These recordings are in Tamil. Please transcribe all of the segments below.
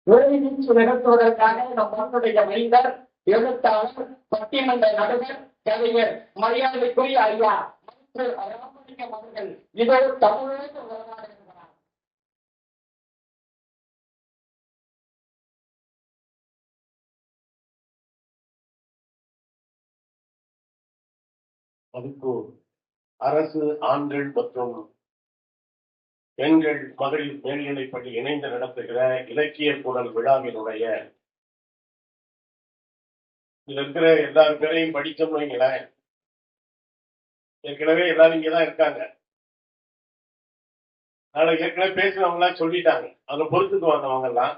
உரை வீச்சு நிகழ்த்துவதற்காக நம் மண்ணுடைய மைந்தர், எழுத்தாளர், பட்டிமன்ற நடுவர், கவிஞர், மரியாதைக்குரிய ஐயா ராமலிங்கம் அவர்கள் இதோ தமிழக வரலாறு இருக்கிறார். மதுக்கூர் அரசு ஆண்கள் மற்றும் பெண்கள் மகளிர் மேல்நிலைப்பள்ளி இணைந்து நடத்துகிற இலக்கிய கூடல் விழாவினுடைய இதுல இருக்கிற எல்லாரும் பேரையும் படிச்சோம்னு வைங்களேன், ஏற்கனவே எல்லாரும் இங்கதான் இருக்காங்க. நாளைக்கு ஏற்கனவே பேசுறவங்க எல்லாம் சொல்லிட்டாங்க. அதை பொறுத்துக்கு வந்தவங்க எல்லாம்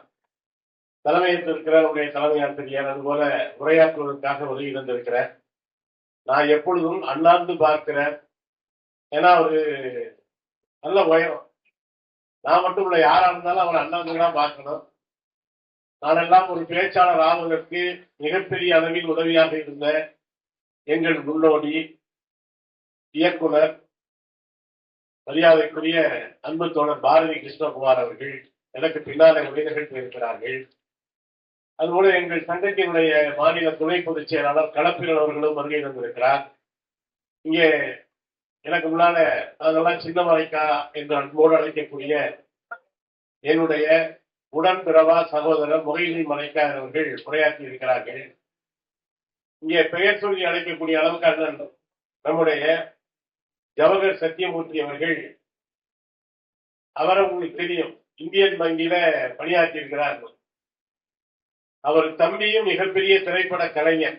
தலைமையேற்று இருக்கிற தலைமை ஆசிரியர் அதுபோல உரையாற்றுவதற்காக உதவி இருந்திருக்கிற நான் எப்பொழுதும் அண்ணாந்து பார்க்கிறேன். ஏன்னா அவரு நல்ல உயரம். நான் மட்டும் இல்ல, யாரா இருந்தாலும் அவர் அண்ணாந்துதான் பார்க்கணும். நானெல்லாம் ஒரு பேச்சாளர் ஆவதற்கு மிகப்பெரிய அளவில் உதவியாக இருந்த எங்கள் முன்னோடி இயக்குனர் மரியாதைக்குரிய அன்பு தோழர் பாரதி கிருஷ்ணகுமார் அவர்கள் எனக்கு பின்னாலே உரை நிகழ்த்தி இருக்கிறார்கள். அதுபோல எங்கள் சங்கத்தினுடைய மாநில துணை பொதுச் செயலாளர் களப்பிரன் அவர்களும் வருகை தந்திருக்கிறார். இங்கே எனக்கு முன்னால அதெல்லாம் சின்ன மலைக்கா என்று அன்போடு அழைக்கக்கூடிய என்னுடைய உடன்பிறவா சகோதரர் முகைதீன் மலைக்கா அவர்கள் உரையாற்றி இருக்கிறார்கள். இங்கே பெயர் சொல்லி அழைக்கக்கூடிய அளவுக்கு நம்முடைய ஜவஹர் சத்தியமூர்த்தி அவர்கள், அவரை உங்களுக்கு தெரியும், இந்தியன் வங்கியில பணியாற்றி இருக்கிறார்கள். அவர் தம்பியும் மிகப்பெரிய திரைப்பட கலைஞர்.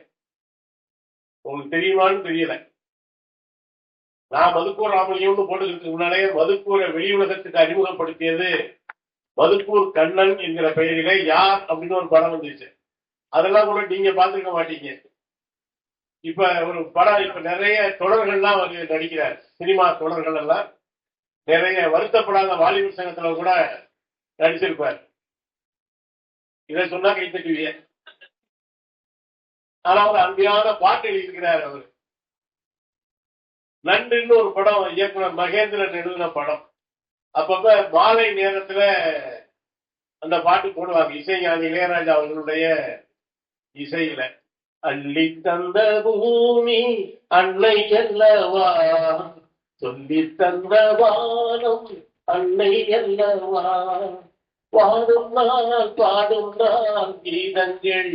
உங்களுக்கு தெரியுமான்னு தெரியல. நான் மதுக்கூர் ராமலிங்கம்னு போட்டுக்கிறதுக்கு முன்னாலே மதுக்கூரை வெளியுலகத்துக்கு அறிமுகப்படுத்தியது மதுக்கூர் கண்ணன் என்கிற பெயரிலே யார் அப்படின்னு ஒரு படம் வந்துச்சு. அதெல்லாம் கூட நீங்க பார்த்துக்க மாட்டீங்க. இப்ப ஒரு படம், இப்ப நிறைய தொடர்கள்லாம் அவர் நடிக்கிறார். சினிமா தொடர்கள் எல்லாம் நிறைய வருத்தப்படாத வாலிபர் சங்கத்துல கூட நடிச்சிருப்பார். இதை சொன்னா கைத்தட்டுவிய. ஆனா அவர் அருமையான பாட்டு எழுதியிருக்கிறார். அவர் நன்றின்னு ஒரு படம் இயக்குனர் மகேந்திரன் எழுதின படம். அப்பப்ப மாலை நேரத்துல அந்த பாட்டு போடுவாங்க. இசைஞானி இளையராஜா அவர்களுடைய இசையில. அள்ளி தந்த பூமி அன்னை அல்லவா, சொல்லி தந்த வானம் அன்னை அல்லவா, பாடும் நாள் பாடும் நாள் கீதங்கள்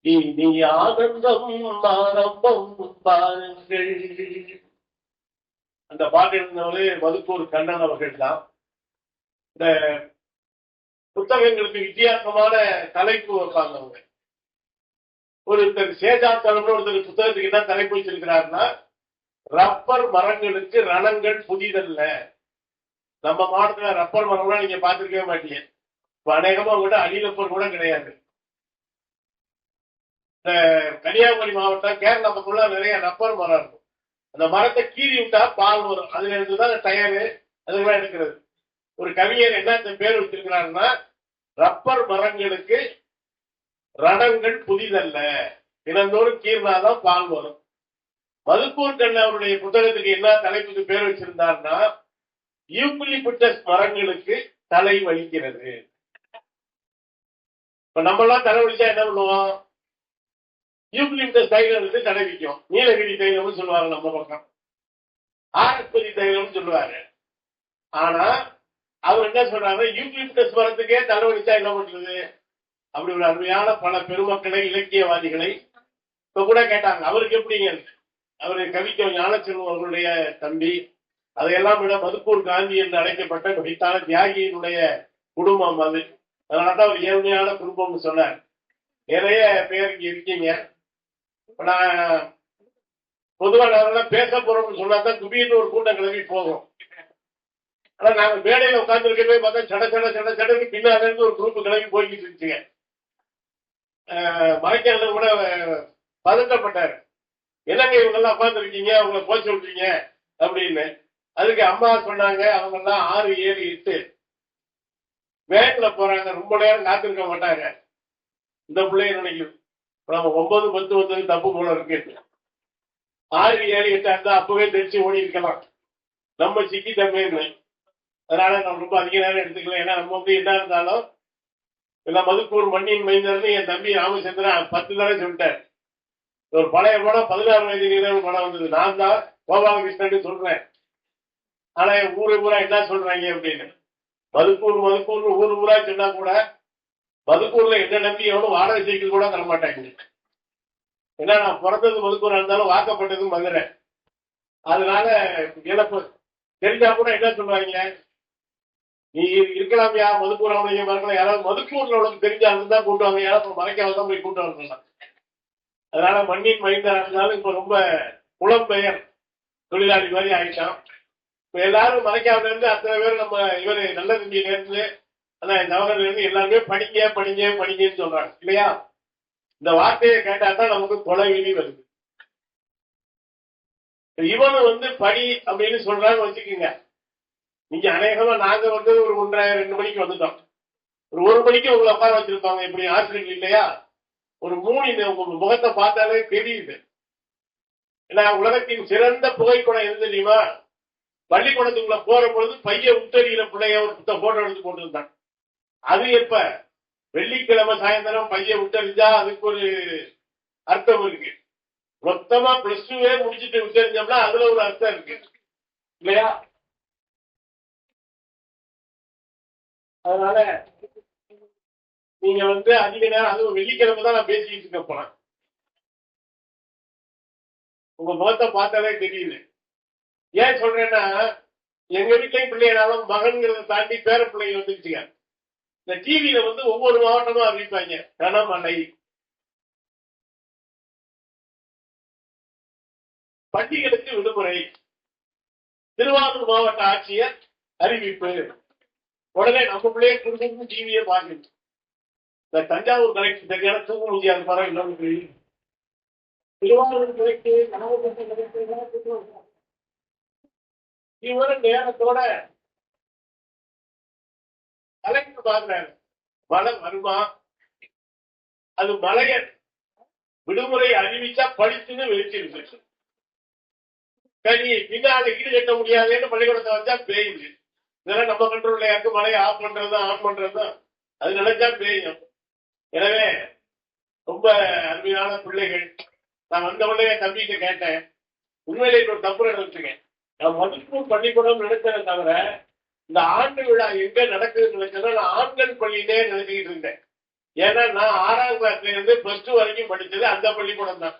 இனி ஆனந்தம் ஆரம்பம் பாருங்கள். அந்த பாட்டு எழுந்தவரு மதுக்கூர் கண்ணன் அவர்கள் தான். இந்த புத்தகங்களுக்கு வித்தியாசமான தலைப்பு வைப்பாங்க. அவங்க ஒருத்தர் சேஜாத்தனம்னு ஒருத்தர் புத்தகத்துக்கு என்ன தலைப்பு வச்சிருக்கிறாருன்னா, ரப்பர் மரங்களுக்கு ரணங்கள் புதிதல்ல. நம்ம மாவட்டத்துல ரப்பர் மரம்லாம் நீங்க பார்த்திருக்கவே மாட்டீங்க. இப்ப அநேகமா கூட அடிலப்பர் கூட கிடையாது. இந்த கன்னியாகுமரி மாவட்டம் கேரளா பக்கம்லாம் நிறைய ரப்பர் மரம் இருக்கும். அந்த மரத்தை கீறி விட்டா பால் வரும். அதுல இருந்துதான் டயரு அதெல்லாம் எடுக்கிறது. ஒரு கவிஞர் என்ன பேர் வச்சிருக்கிறாருன்னா, ரப்பர் மரங்களுக்கு ரணங்கள் புதிதல்ல, தினந்தோறும் கீர்னாதான் பால் வரும். மதுக்கூர் கண்ணன் அவருடைய புத்தகத்துக்கு என்ன தலைப்புக்கு பேர் வச்சிருந்தாருன்னா, யூக்கலிப்டஸ் மரங்களுக்கு தலை வலிக்கிறது. இப்ப நம்ம எல்லாம் தலை வலிச்சா என்ன பண்ணுவோம்? யூக்கலிப்டஸ் தைலம் இருந்து தடவிக்கும். நீலகிரி தைலம்னு சொல்லுவாங்க நம்ம பக்கம், ஆரஸ்பதி தைலம்னு சொல்லுவாங்க. ஆனா அவர் என்ன சொல்றாரு, யூக்கலிப்டஸ் மரத்துக்கே தலை வலிச்சா என்ன பண்றது? அப்படி ஒரு அருமையான பல பெருமக்களை இலக்கியவாதிகளை இப்ப கூட கேட்டாங்க, அவருக்கு எப்படிங்க? அவரு கவிஞர் ஞானச்செல்வம் அவர்களுடைய தம்பி. அதையெல்லாம் விட மதுக்கூர் காந்தி என்று அழைக்கப்பட்ட மகித்தான தியாகியினுடைய குடும்பம் அது. அதனாலதான் அவர் ஏழ்மையான குடும்பம்னு சொன்னார். நிறைய பேர் இங்க இருக்கீங்க. நான் பொதுவாக பேச போறோம்னு சொன்னாதான் குபீர்னு ஒரு கூட்டம் கிளம்பி போகும். ஆனா நாங்க மேடையில உட்கார்ந்து இருக்கவே பார்த்தா சட சட சட சடன்னு பின்னால இருந்து ஒரு குரூப் கிளம்பி போய்கிட்டு இருந்துச்சுங்க. மறைக்கால கூட பதட்டப்பட்டாரு. என்னங்க இவங்க எல்லாம் உட்கார்ந்து இருக்கீங்க, அவங்கள போய் சொல்றீங்க அப்படின்னு. அதுக்கு அம்மா சொன்னாங்க, அவங்க எல்லாம் 6, 7, 8 வேன்ல போறாங்க, ரொம்ப நேரம் காத்திருக்க மாட்டாங்க. இந்த பிள்ளைய நினைக்குது நம்ம 9, 10 வந்தது தப்பு போல இருக்கு. 6, 7, 8 இருந்தா அப்பவே தெரிச்சு ஓடி இருக்கலாம், நம்ம சிக்கி தம்பேன்னு. அதனால நம்ம ரொம்ப அதிக நேரம் எடுத்துக்கலாம். ஏன்னா நம்ம என்ன இருந்தாலும் இல்ல மதுக்கூர் மண்ணின் மைந்தர்னு என் தம்பி ராமச்சந்திரன் 10 தடவை சொல்லிட்டார். ஒரு பழைய படம் 16 வயது நினைவு படம் வந்தது. நான் தான் கோபாலகிருஷ்ணன் சொல்றேன். ஆனா ஊரு ஊரா என்ன சொல்றாங்க அப்படின்னு மதுக்கூர் மதுக்கூர்னு ஊரு ஊரா சொன்னா கூட மதுக்கூர்ல என்ன நம்பி எவனும் வாடகை சைக்கிள் கூட தர மாட்டாங்க. ஏன்னா நான் பிறந்தது மதுக்கூரா இருந்தாலும் வாக்கப்பட்டதும் மதுரை. அதனால எனக்கு தெரிஞ்சா கூட என்ன சொல்றாங்க, நீ இருக்கலாம்யா மதுக்கூர் அவனைய மறக்கலாம், யாராவது மதுக்கூர்ல உனக்கு தெரிஞ்சா அதுதான் கூட்டுவாங்க, யாராவது மறைக்காம தான் போய் கூட்டு வரலாம். அதனால மண்ணின் மைந்தா இருந்தாலும் இப்ப ரொம்ப புலம்பெயர் தொழிலாளி மாதிரி ஆயிட்டான். இப்ப எல்லாரும் மறைக்காம இருந்து அத்தனை பேர் நம்ம இவரு நல்ல தம்பியில இருந்து நவகர்ல இருந்து எல்லாருமே படிங்க படிங்க படிங்கன்னு சொல்றாங்க இல்லையா? இந்த வார்த்தையை கேட்டாதான் நமக்கு கொலை விதி வருது. இவனு படி அப்படின்னு சொல்றாங்க வச்சுக்கோங்க. நீங்க அநேகமா நாங்க ஒரு 1:30 2 மணிக்கு வந்துட்டோம். ஒரு 1 மணிக்கு உங்களை உட்கார வச்சிருப்பாங்க. இப்படி ஆசிரியர்கள் இல்லையா? ஒரு 3 உங்க முகத்தை பார்த்தாலே தெரியுது. ஏன்னா உலகத்தின் சிறந்த புகைப்படம் எது தெரியுமா? பள்ளிக்கூடத்துக்குள்ள போற பொழுது பைய உத்தரியில பிள்ளைய ஒரு போட்டோ எடுத்து போட்டுருந்தான். அது எப்ப வெள்ளிக்கிழமை சாயந்தரம் பைய உத்தரிஞ்சா அதுக்கு ஒரு அர்த்தம் இருக்கு. மொத்தமா +2 முடிச்சுட்டு உத்தரிஞ்சோம்னா அதுல ஒரு அர்த்தம் இருக்கு இல்லையா? அதனால நீங்க அதிக நேரம் அதுவும் வெள்ளிக்கிழமை தான் நான் பேசிக்கிட்டு இருக்க போறேன். உங்க முகத்தை பார்த்தாலே தெரியுது. ஏன் சொல்றேன்னா எங்க வீட்லயும் பிள்ளைகளாலும் மகன்கிறத தாண்டி பேர பிள்ளைங்க வந்துருச்சுங்க. இந்த டிவியில ஒவ்வொரு மாவட்டமும் அறிவிப்பாங்க கனமழை, பள்ளிகளுக்கு விடுமுறை, திருவாரூர் மாவட்ட ஆட்சியர் அறிவிப்பு. உடனே நம்ம பிள்ளைய குடும்பமும் டிவியை பார்க்கணும். இந்த தஞ்சாவூர் கலெக்டர் சரியான தூங்க முடியாது பரம் இல்லை. திருவாரூர் கலெக்டர் இவரு நேரத்தோட கலெக்டர் பாக்குறாரு. மழை வருமா? அது மழைய விடுமுறை அறிவிச்சா படிச்சுன்னு வெளிச்சிருக்கு. சரி பின்னாடி ஈடு கட்ட முடியாதுன்னு பள்ளிக்கூடத்தை வச்சா பெய்யுது. இதெல்லாம் நம்ம கண்ட்ரோல்ல யாருக்கு மழையை ஆஃப் பண்றதுதான் ஆன் பண்றதுதான் அது நினைச்சா பெய்யும். எனவே ரொம்ப அருமையான பிள்ளைகள். நான் வந்தவொடனே என் தம்பிகிட்ட கேட்டேன், உண்மையிலே ஒரு தப்பு நடந்துச்சுக்கேன். நான் மதுக்கூர் பள்ளிக்கூடம் நினைச்சேன் தவிர இந்த ஆண்டு விழா எங்க நடக்குதுன்னு நினைச்சேன்னா நான் ஆண்கள் பள்ளியிலே நினைச்சுக்கிட்டு இருந்தேன். ஏன்னா நான் 6ஆம் கிளாஸ்ல இருந்து +2 வரைக்கும் படிச்சது அந்த பள்ளிக்கூடம் தான்.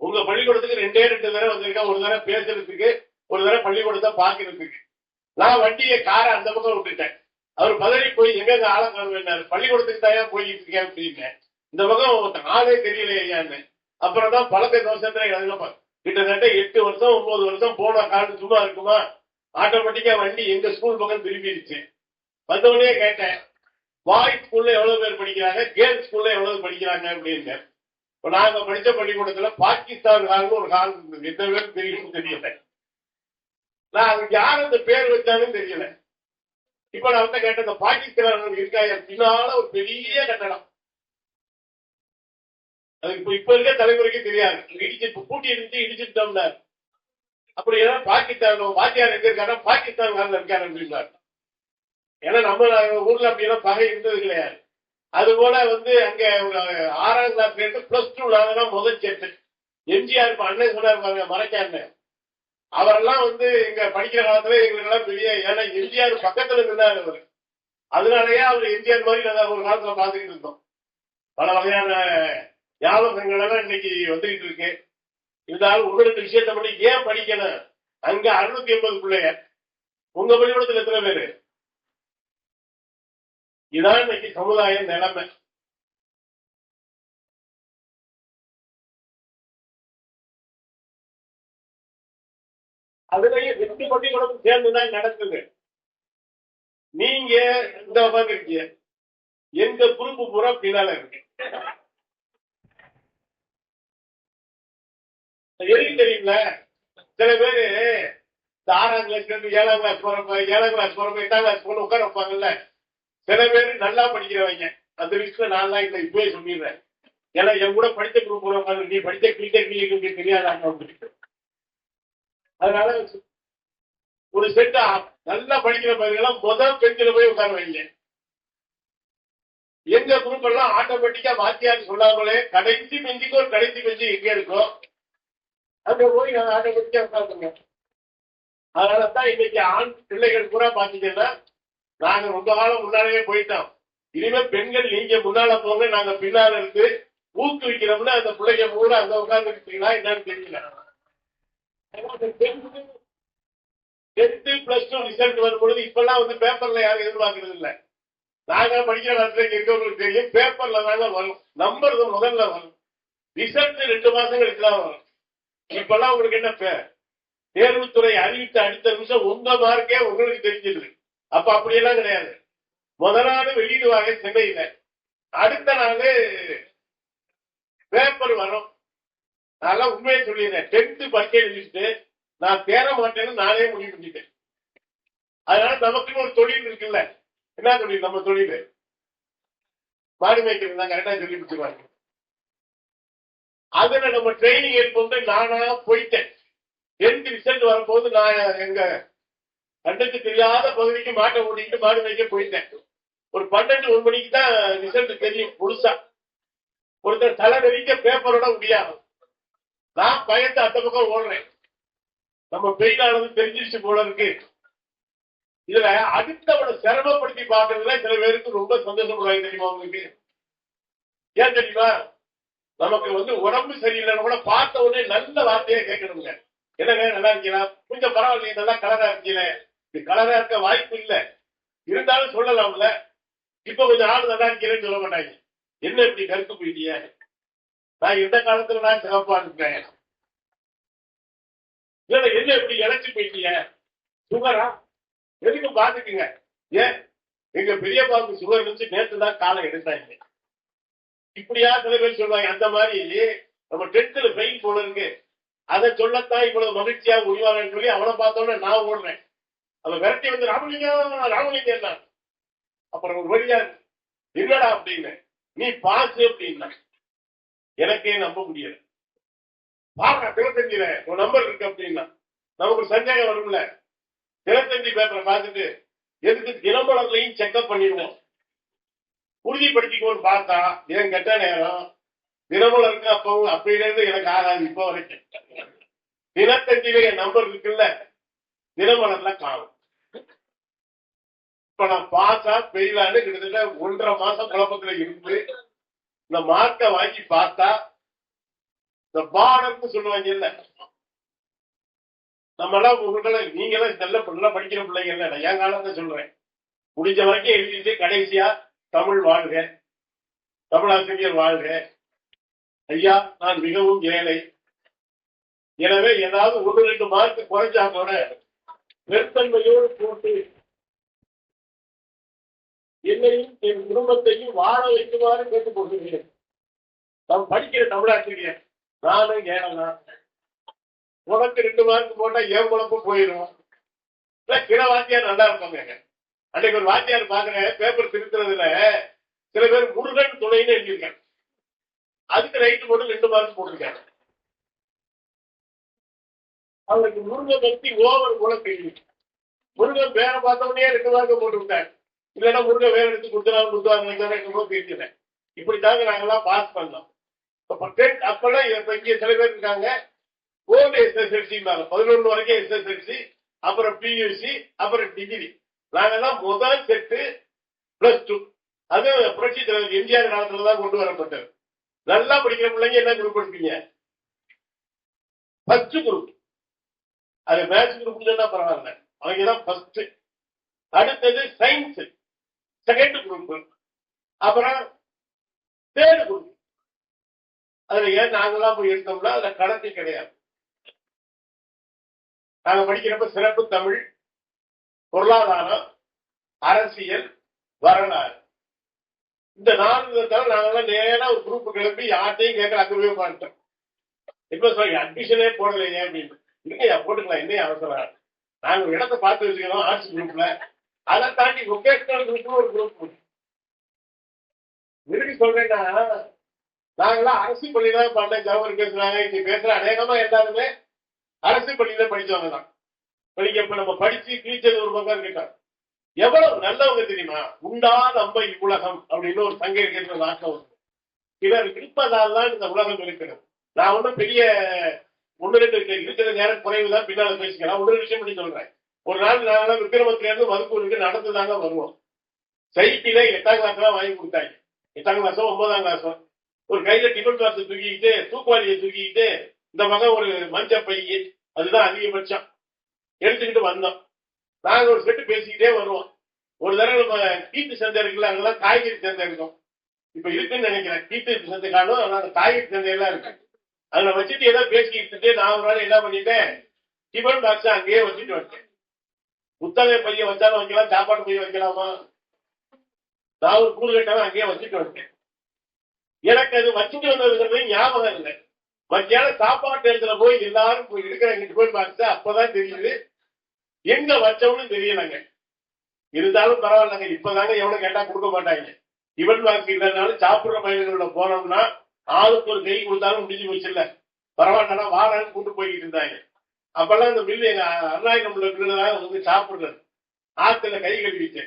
உங்க பள்ளிக்கூடத்துக்கு 2 தடவை வந்திருக்கேன். ஒரு தடவை பேசுறதுக்கு, ஒரு தடவை பள்ளிக்கூடத்தை பாக்குறதுக்கு. நான் வண்டியை காரை அந்த பக்கம் விட்டுட்டேன். அவர் பதறி போய் எங்க ஆளை காணுவேன்னாரு. பள்ளிக்கூடத்துக்கு தயாரா போயிட்டு இருக்கேன் அப்படின்னு. இந்த பக்கம் ஆளே தெரியலையான்னு. அப்புறம் தான் பழக்க தோஷத்துல கிட்டத்தட்ட 8 வருஷம் 9 வருஷம் போன காடு சும்மா இருக்குமா? ஆட்டோமேட்டிக்கா வண்டி எங்க ஸ்கூல் பக்கம் திரும்பிடுச்சு. வந்தவொடனே கேட்டேன், பாய்ஸ் ஸ்கூல்ல எவ்வளவு பேர் படிக்கிறாங்க, கேர்ள்ஸ் ஸ்கூல்ல எவ்வளவு படிக்கிறாங்க அப்படின்னு. இப்ப நாங்க படிச்ச பள்ளிக்கூடத்துல பாகிஸ்தான் ஹால்னு ஒரு ஹால் இருந்தது. எத்தனை பேரும் தெரியும் தெரியல. நான் அதுக்கு யாரும் அந்த பேர் வச்சாலும் தெரியல. இப்ப நான் கேட்டேன், இந்த பாகிஸ்தான் இருக்கா? பின்னால ஒரு பெரிய கட்டடம். அது இப்ப இருக்க தலைமுறைக்கு தெரியாது. இடிச்சு பூட்டி இருந்துச்சு, இடிச்சுட்டோம்னா அப்படி ஏன்னா பாகிஸ்தான் வாத்தியார் எங்க இருக்காரு, பாகிஸ்தான் ஹால்ல இருக்காரு அப்படின்னாரு. ஏன்னா நம்ம ஊர்ல அப்படின்னா பகை இருந்தது கிடையாது. அது போல அங்க ஒரு 6ஆம் கிளாஸ்ல இருந்து +2 தான் முதல் சேர்த்து. எம்ஜிஆர் இப்ப அண்ணன் சொன்னார் மறைக்காம, அவரெல்லாம் இங்க படிக்கிற காலத்துல எங்களுக்கெல்லாம் பெரிய, ஏன்னா எம்ஜிஆர் பக்கத்துல இருந்தாரு அவர். அதனாலயே அவர் எம்ஜிஆர் மாதிரி நாங்க ஒரு காலத்துல பாத்துக்கிட்டு இருந்தோம். பல வகையான ஞாபகங்கள் எல்லாம் இன்னைக்கு வந்துகிட்டு இருக்கு. இருந்தாலும் உங்களுக்கு விஷயத்த மட்டும் ஏன் படிக்கணும்? அங்க 680 பிள்ளைங்க, உங்க பள்ளிக்கூடத்துல எத்தனை பேரு? இதான் இன்னைக்கு சமுதாய நிலைமை. அதுலயே 8 பள்ளிக்கூடம் சேர்ந்துதான் நடக்குது. நீங்க இந்த உட்கார்ந்து இருக்கீங்க, எங்க குரூப்பு பூரா பின்னால இருக்கு. எதுக்கு தெரியுங்கள? சில பேரு 6ஆம் கிளாஸ்ல இருந்து 7ஆம் கிளாஸ் போறப்ப, 7ஆம் கிளாஸ் போறப்ப 8ஆம் கிளாஸ் போன உட்கார வைப்பாங்கல்ல. சில பேரு நல்லா படிக்கிறவங்க. அந்த விஷயத்துல நான் தான் இல்லை இப்பவே சொல்லிடுறேன். ஏன்னா என் கூட படித்த குரூப் உட்காந்து நீ படித்த கிளிக்கு தெரியாதாங்க. அதனால ஒரு செட் நல்லா படிக்கிற பயிர்கள்லாம் முதல் பெஞ்சில போய் உட்கார வைங்க. எங்க குரூப் எல்லாம் ஆட்டோமேட்டிக்கா வாத்தியார் சொல்லாமலே கடைசி பெஞ்சுக்கு ஒரு கடைசி பெஞ்சு எங்க இருக்கோம் அங்க போய் நாங்க ஆட்டோமேட்டிக்கா உட்காந்துங்க. அதனாலதான் இன்னைக்கு ஆண் பிள்ளைகள் கூட பாத்தீங்கன்னா நாங்க ரொம்ப காலம் முன்னாலேயே போயிட்டோம். இனிமே பெண்கள் நீங்க முன்னால போங்க, நாங்க பின்னால இருந்து ஊக்குவிக்கிறோம்னு அந்த பிள்ளைங்க பூரா அங்க உட்கார்ந்துருக்கீங்களா என்னன்னு தெரியல. 10th +2 ரிசல்ட் வரும்பொழுது இப்பெல்லாம் வந்து பேப்பர்ல யாரும் எதிர்பார்க்கறது இல்லை. நாங்க படிக்கிற காலத்துல இருக்கவங்களுக்கு தெரியும், பேப்பர்ல தாங்க வரும், நம்பர் முதல்ல வரும், ரிசல்ட் 2 மாசம் கழிச்சு தான் வரும். இப்பெல்லாம் உங்களுக்கு என்ன தேர்வுத்துறை அறிவித்த அடுத்த நிமிஷம் உங்க மார்க்கே உங்களுக்கு தெரிஞ்சிருக்கு. அப்ப அப்படியெல்லாம் கிடையாது. முதல் நாள் வெளியிடுவாங்க சென்னையில, அடுத்த நாள் பேப்பர் வரும். நான் உண்மையை சொல்லிடுறேன், 10th பரீட்சை எழுதிட்டு நான் தேர மாட்டேன்னு நானே முடிவு பண்ணிட்டேன். அதனால நமக்குன்னு ஒரு தொழில் இருக்குல்ல, என்ன தொழில்? நம்ம தொழில் மாடு மேய்க்கிறது தான். கரெக்டா சொல்லி முடிச்சுருவாங்க. அதுல நம்ம ட்ரைனிங் எடுத்து நானா போயிட்டேன். 10th ரிசல்ட் வரும்போது நான் எங்க கண்ணுக்கு தெரியாத பகுதிக்கு மாட்டை ஓடிட்டு மாடு மேய்க்க போயிட்டேன். ஒரு 12-1 மணிக்கு தான் ரிசல்ட் தெரியும். புதுசா ஒருத்தர் தலை நெறிக்க பேப்பரோட முடியாது. நான் பயத்தை அந்த பக்கம் ஓடுறேன். நம்ம பெயிலானது தெரிஞ்சிருச்சு போல இருக்கு. இதுல அடுத்தவனை சிரமப்படுத்தி பார்க்கறதுல சில பேருக்கு ரொம்ப சந்தோஷப்படுவாங்க. தெரியுமா உங்களுக்கு? ஏன் தெரியுமா? நமக்கு வந்து உடம்பு சரியில்லைன்னு கூட பார்த்த உடனே நல்ல வார்த்தையை கேட்கணுங்க. என்னங்க நல்லா இருக்கீங்களா? கொஞ்சம் பரவாயில்லையே, நல்லா கலரா இருக்கீங்களே. இது கலரா இருக்க வாய்ப்பு இல்லை, இருந்தாலும் சொல்லலாம்ல. இப்ப கொஞ்சம் ஆள் நல்லா இருக்கிறேன்னு சொல்ல மாட்டாங்க. என்ன இப்படி கருத்து போயிட்டீங்க? நான் இந்த காலத்துல நான் சிறப்பா இருக்கேன். இல்ல என்ன இப்படி இழைச்சு போயிட்டீங்க? சுகரா? எதுக்கு பாத்துக்குங்க. ஏன் எங்க பெரியப்பாவுக்கு சுகர் இருந்துச்சு, நேற்று தான் காலம் எடுத்தாங்க. இப்படியா சில பேர் சொல்லுவாங்க. அந்த மாதிரி நம்ம 10th ஃபெயில் போல இருக்கு, அதை சொல்லத்தான் இவ்வளவு மகிழ்ச்சியா முடிவாங்கன்னு சொல்லி அவனை பார்த்தோன்னே நான் ஓடுறேன். அவன் விரட்டி வந்து ராமலிங்கம் என்ன, அப்புறம் ஒரு வழியா என்னடா அப்படின்னு, நீ பாசு அப்படின்னா எனக்கே நம்ப முடியல. பாருங்க தினத்தஞ்சில ஒரு நம்பர் இருக்கு அப்படின்னா நமக்கு ஒரு சந்தேகம் வரும்ல. தினத்தஞ்சி பேப்பரை பார்த்துட்டு எதுக்கு தினமலர்லையும் செக்அப் பண்ணிடுவோம், உறுதிப்படுத்திக்கோன்னு பார்த்தா என் கெட்ட நேரம் தினமலருக்கு அப்பவும் அப்படியிலேருந்து எனக்கு ஆகாது. இப்போ வரைக்கும் தினத்தஞ்சில என் நம்பர் இருக்குல்ல, தினமலர்ல காணும். இப்ப நான் பாஸா பெயிலான்னு கிட்டத்தட்ட 1.5 மாசம் குழப்பத்துல இருந்து இந்த மார்க்கை வாங்கி பார்த்தா இந்த பார்டர்னு சொல்லுவாங்க இல்ல, நம்ம எல்லாம் உங்களை நீங்க எல்லாம் நல்ல பிள்ளை படிக்கிற பிள்ளைங்க இல்ல, என் காலத்தை சொல்றேன். முடிஞ்ச வரைக்கும் எழுதிட்டு கடைசியா தமிழ் வாழ்க, தமிழாசிரியர் வாழ்க, ஐயா நான் மிகவும் ஏழை, எனவே ஏதாவது 1-2 மார்க் குறைஞ்சா கூட பெருத்தன்மையோடு போட்டு என்னையும் என் குடும்பத்தையும் வாழ வைக்குமாறு கேட்டுக் கொள்கிறேன். நாம் படிக்கிற தமிழாசிரியர் நானும் ஏழனா, உனக்கு 2 மார்க் போட்டா ஏன் குழப்பம் போயிடும். சில வாத்தியார் நல்லா இருப்பாங்க. அன்னைக்கு ஒரு வாத்தியார் பாக்குறேன், பேப்பர் திருத்துறதுல சில பேர் முருகன் துணைன்னு எழுதியிருக்காங்க, அதுக்கு ரைட்டு போட்டு 2 மார்க் போட்டிருக்காங்க. அவருக்கு முருகன் பக்தி ஓவர் போல தெரியும். முருகன் வேற பார்த்த உடனே 2 மார்க் போட்டு விட்டாங்க. இல்லைன்னா முருகன் வேற எடுத்து கொடுத்துருவாங்க தெரியல. இப்படித்தாங்க நாங்கெல்லாம் பாஸ் பண்ணோம். அப்பெல்லாம் இங்க சில பேர் இருக்காங்க ஓல்டு SSLC 11 வரைக்கும் SSLC, அப்புறம் PUC, அப்புறம் டிகிரி. நாங்கெல்லாம் முதல் செட்டு +2. அது புரட்சி தலைவர் எம்ஜிஆர் காலத்துலதான் கொண்டு வரப்பட்டது. நல்லா படிக்கிற பிள்ளைங்க என்ன குரூப் எடுப்பீங்க? First group. அது மேத்ஸ் குரூப் சொன்னா பரவாயில்ல, அவங்கதான் ஃபர்ஸ்ட். அடுத்தது சயின்ஸ் செகண்ட் குரூப், அப்புறம் தேர்ட் குரூப். அதுல ஏன் நாங்கெல்லாம் போய் எடுத்தோம்னா அதுல கணக்கு கிடையாது. நாங்க படிக்கிறப்ப சிறப்பு தமிழ், பொருளாதாரம், அரசியல், வரலாறு, இந்த 4 தவிர நாங்கெல்லாம் நேரம் ஒரு குரூப் கிளம்பி யார்ட்டையும் கேட்கற அங்க போய் உட்காந்துட்டோம். இப்ப சொல்ல அட்மிஷனே போடலையே அப்படின்னு. இல்லையா போட்டுக்கலாம், என்ன அவசரம், நாங்க ஒரு இடத்தை பார்த்து வச்சுக்கணும் ஆர்ட்ஸ் குரூப்ல. அதை தாண்டி வொகேஷனல் குரூப்னு ஒரு குரூப் விரும்பி சொல்றேன்னா, நாங்கெல்லாம் அரசு பள்ளியில பண்ண ஜவஹர் பேசுறாங்க, இங்க பேசுற அநேகமா எல்லாருமே அரசு பள்ளியில படிச்சவங்க தான். படிக்கப்ப நம்ம படிச்சு டீச்சர் ஒரு பக்கம் இருக்கட்டும், எவ்வளவு நல்லவங்க தெரியுமா? உண்டா நம்ப இவ்வுலகம் அப்படின்னு ஒரு சங்க இருக்கிற வார்த்தை வரும். இவர் இருப்பதால் தான் இந்த உலகம் இருக்கிறது. நான் ஒன்றும் பெரிய ஒன்று ரெண்டு இருக்கிற நேரம் குறைவுதான், பின்னால பேசிக்கலாம். ஒன்று விஷயம் பண்ணி சொல்றேன். ஒரு நாள் நாங்களாம் விக்ரமத்துல இருந்து மதுக்கூருக்கு நடந்துதாங்க வருவோம். சைக்கிளை 8ஆம் கிளாஸ் எல்லாம் வாங்கி கொடுத்தாங்க. 8ஆம் கிளாஸோ 9ஆம் கிளாஸோ ஒரு கையில டிஃபன் பாக்ஸ் தூக்கிக்கிட்டு தூக்குவாளியை தூக்கிக்கிட்டு இந்த பக்கம் ஒரு மஞ்ச பை, அதுதான் அதிகபட்சம், எடுத்துக்கிட்டு வந்தோம். நாங்க ஒரு செட்டு பேசிக்கிட்டே வருவோம். ஒரு தடவை நம்ம கீத்து சந்தை இருக்குல்ல, அங்கெல்லாம் காய்கறி சந்தை இருக்கும். இப்ப இருக்குன்னு நினைக்கிறேன். கீத்து சந்தை காணும், அதனால காய்கறி சந்தை எல்லாம் இருக்கு. அதுல வச்சுட்டு ஏதோ பேசிக்கிட்டு நான் ஒரு நாள் என்ன பண்ணிட்டேன், டிஃபன் பாக்ஸ் அங்கேயே வச்சுட்டு வந்தேன். புத்தக பைய வச்சாலும் வைக்கலாம், சாப்பாடு பைய வைக்கலாமா? நான் ஒரு கூறு கட்டாலும் அங்கேயே வச்சுட்டு வந்தேன். எனக்கு அது வச்சுட்டு வந்ததுங்கிறது ஞாபகம் இல்லை. மத்தியானம் சாப்பாட்டு இடத்துல போய் எல்லாரும் போய் இருக்கிறாங்க டிஃபன் பாக்ஸ். அப்பதான் தெரியுது எங்க வச்சவனு தெரியலங்க. இருந்தாலும் பரவாயில்லங்க, இப்பதாங்க எவ்வளவு கேட்டா கொடுக்க மாட்டாங்க. டிஃபன் பாக்ஸ் இல்லைனாலும் சாப்பிடுற பயிர்களோட போனோம்னா ஆளுக்கு ஒரு கை கொடுத்தாலும் முடிஞ்சு வச்சில்ல, பரவாயில்லனா வாரான்னு கூட்டு போய்கிட்டு இருந்தாங்க. அப்பெல்லாம் இந்த மில்லு எங்க அருணாயிரம் மில்லுதான் வந்து சாப்பிடுறது. ஆத்துல கை கழுவிட்டு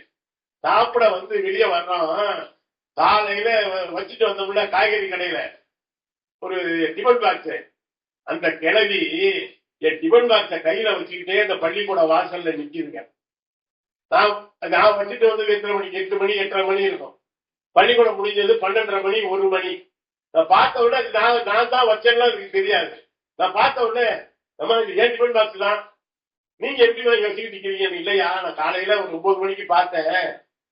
சாப்பிட வந்து வெளியே வர்றோம். காலையில வச்சுட்டு வந்தோம்ல காய்கறி கடையில ஒரு டிஃபன் பாக்ஸ், அந்த கிளவி என் டிஃபன் பாக்ஸ கையில வச்சுக்கிட்டே அந்த பள்ளிக்கூட வாசல்ல நிக்கிருங்க. நான் வச்சுட்டு வந்து எத்தனை மணிக்கு, 8 மணி 8:30 மணி இருக்கும். பள்ளிக்கூடம் முடிஞ்சது 12:30 மணி 1 மணி. நான் பார்த்த உடனே நான் தான் வச்சேன்னா எனக்கு தெரியாது. நான் பார்த்த உடனே நம்ம ஏன் டிஃபன் பாக்ஸ் தான் நீங்க எப்படி வச்சுக்கிட்டு இருக்கிறீங்க? இல்லையா, நான் காலையில ஒரு 9 மணிக்கு பார்த்தேன்,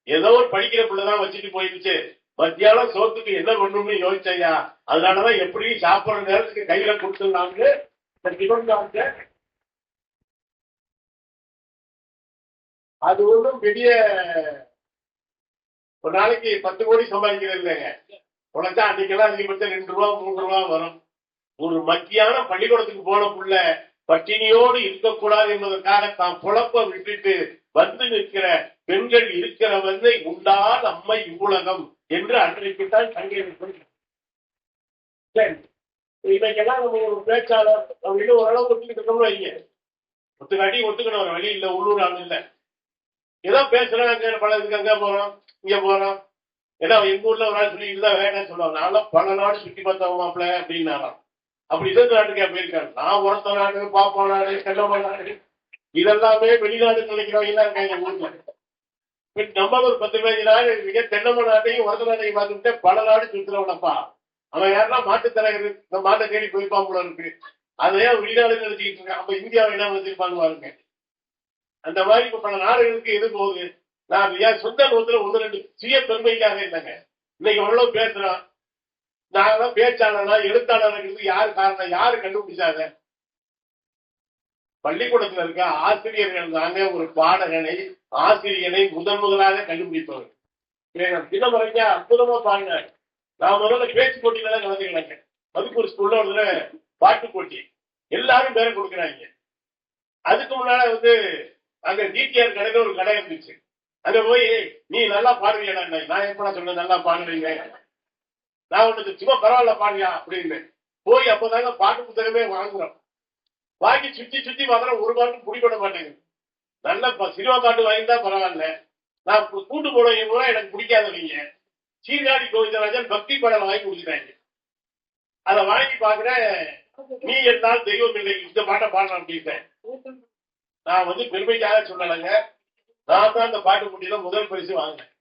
ஏதோ ஒரு படிக்கிற பிள்ளைதான் வச்சுட்டு போயிடுச்சு, மத்தியானம் சோத்துக்கு என்ன பண்ணணும்னு யோசிச்சையா, அதனாலதான் எப்படியும் சாப்பிடுற நேரத்துக்கு கையில கொடுத்துருந்தாங்க. அது ஒன்றும் பெரிய ஒரு நாளைக்கு 10 கோடி சம்பாதிக்கிறது இல்லைங்க. உனக்கா அன்னைக்கெல்லாம் அதிகபட்சம் 2 ரூபா 3 ரூபா வரும். ஒரு மத்தியானம் பள்ளிக்கூடத்துக்கு போன புள்ள பட்டினியோடு இருக்கக்கூடாது என்பதற்காக தான் பொழப்ப விட்டுட்டு வந்து நிற்கிற பெண்கள் இருக்கிறவனை உண்டா நம்மை இவ்வுலகம் என்று அன்றைக்குத்தான் சங்கீதம். சரி, இன்னைக்கெல்லாம் நம்ம ஒரு பேச்சாளர் அப்படின்னு ஓரளவு ஒத்துக்கிட்டு இருக்கோம்னு வைங்க. ஒத்துக்கணும், ஒரு வழி இல்லை, உள்ளூர் ஆள் இல்லை. ஏதோ பேசுறாங்க, பல இதுக்கு அங்க போறோம் இங்க போறோம். ஏதோ எங்க ஊர்ல ஒரு ஆள் சொல்லிட்டுதான் வேணாம்னு சொல்லுவாங்க. நான்லாம் பல நாடு சுற்றி பார்த்தோம் மாப்பிள்ள அப்படின்னாராம். அப்படி இருந்த நாட்டுக்கே போயிருக்காரு. நான் உரத்த நாடு, பாப்பா நாடு, செல்லம்ம நாடு, இதெல்லாமே வெளிநாடு நினைக்கிறவங்க எல்லாம் இருக்காங்க எங்க ஊர்ல. நம்ம ஒரு 10-15 நாடு மிக தென்னம்ம நாட்டையும் உரத்த நாட்டையும் பார்த்துட்டு பல நாடு சுற்றுறவனப்பா. அவன் யாருன்னா மாட்டுத்தலைவர் இந்த மாட்டை தேடி போயிருப்பான் போல இருக்கு. அதையே வெளிநாடு நினைச்சுக்கிட்டு இருக்கான். அப்ப இந்தியாவை என்ன நினைச்சிருப்பான்னு பாருங்க. அந்த மாதிரி இப்ப பல நாடுகளுக்கு எது போகுது. நான் என் சொந்த நோத்துல 1-2 சுய பெருமைக்காக இல்லைங்க. இன்னைக்கு அவ்வளவு பேசுறான். நாங்கெல்லாம் பேச்சாளனா எழுத்தாளர்களுக்கு யாரு காரணம், யாரு கண்டுபிடிச்சாங்க? பள்ளிக்கூடத்துல இருக்க ஆசிரியர்கள் தாங்க ஒரு பாடகனை, ஆசிரியனை முதலாக கண்டுபிடிப்பவர். தினமறைஞ்சா அற்புதமா பாருங்க. நான் முதல்ல பேச்சு போட்டியில தான் கலந்துக்கிறாங்க. அதுக்கு ஒரு ஸ்கூல்ல ஒரு பாட்டு போட்டி, எல்லாரும் பேரை கொடுக்குறாங்க. அதுக்கு முன்னால வந்து அங்க ஜிடிஆர் கடையில ஒரு கடை இருந்துச்சு. அங்க போய் நீ நல்லா பாடுவீங்களா? நான் எப்ப சொன்னேன் நல்லா பாடுவீங்க, நான் உனக்கு சும்மா பரவாயில்ல பாடுறியா அப்படின்னு. போய் அப்பதாங்க பாட்டு புத்தகமே வாங்குறோம். வாங்கி சுத்தி பார்க்குறோம், ஒரு பாட்டும் பிடிபட மாட்டேங்குது. நல்ல சினிமா பாட்டு வாங்கிட்டா பரவாயில்ல. நான் கூட்டு போனவங்க கூட எனக்கு பிடிக்காதவங்க. சீர்காழி கோவிந்தராஜன் பக்தி பாடலை வாங்கி கொடுத்துட்டாங்க. அதை வாங்கி பாக்குறேன், நீ என்னால் தெய்வம் இல்லை, இந்த பாட்டை பாடுறேன் அப்படின்ட்டேன். நான் வந்து பெருமைக்காக சொல்லலைங்க, நான் தான் அந்த பாட்டு போட்டியில முதல் பரிசு வாங்கினேன்.